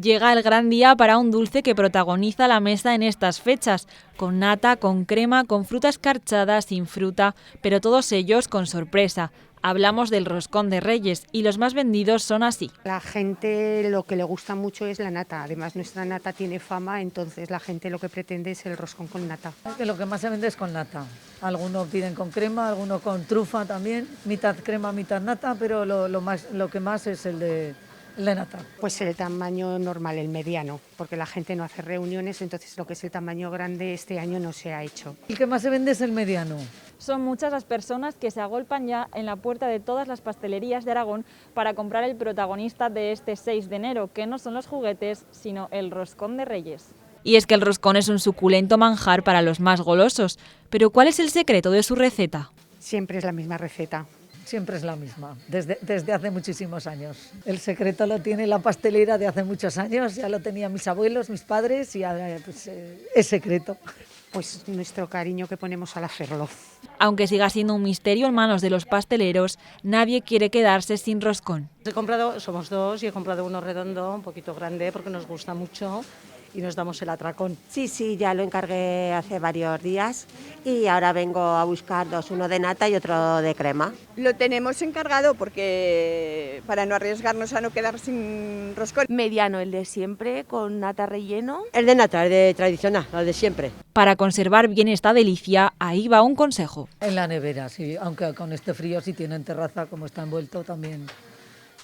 Llega el gran día para un dulce que protagoniza la mesa en estas fechas, con nata, con crema, con fruta escarchada, sin fruta, pero todos ellos con sorpresa. Hablamos del roscón de Reyes y los más vendidos son así. La gente lo que le gusta mucho es la nata, además nuestra nata tiene fama, entonces la gente lo que pretende es el roscón con nata. Que lo que más se vende es con nata. Algunos piden con crema, algunos con trufa también, mitad crema, mitad nata, pero lo que más es el de nata. Pues el tamaño normal, el mediano, porque la gente no hace reuniones, entonces lo que es el tamaño grande este año no se ha hecho. El que más se vende es el mediano. Son muchas las personas que se agolpan ya en la puerta de todas las pastelerías de Aragón para comprar el protagonista de este 6 de enero, que no son los juguetes, sino el roscón de Reyes. Y es que el roscón es un suculento manjar para los más golosos, pero ¿cuál es el secreto de su receta? Siempre es la misma receta. Siempre es la misma, desde hace muchísimos años. El secreto lo tiene la pastelera de hace muchos años, ya lo tenían mis abuelos, mis padres y pues, es secreto. Pues nuestro cariño que ponemos al hacerlo. Aunque siga siendo un misterio en manos de los pasteleros, nadie quiere quedarse sin roscón. He comprado, somos dos, y he comprado uno redondo, un poquito grande, porque nos gusta mucho y nos damos el atracón. Sí, ya lo encargué hace varios días y ahora vengo a buscar dos, uno de nata y otro de crema. Lo tenemos encargado porque para no arriesgarnos a no quedar sin roscón. Mediano, el de siempre, con nata relleno. El de nata, el de tradicional, el de siempre. Para conservar bien esta delicia, ahí va un consejo. En la nevera, sí, aunque con este frío si tienen terraza, como está envuelto también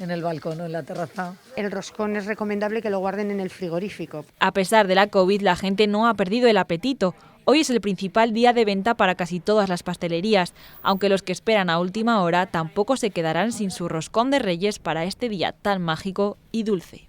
en el balcón o en la terraza. El roscón es recomendable que lo guarden en el frigorífico. A pesar de la COVID, la gente no ha perdido el apetito. Hoy es el principal día de venta para casi todas las pastelerías, aunque los que esperan a última hora tampoco se quedarán sin su roscón de Reyes para este día tan mágico y dulce.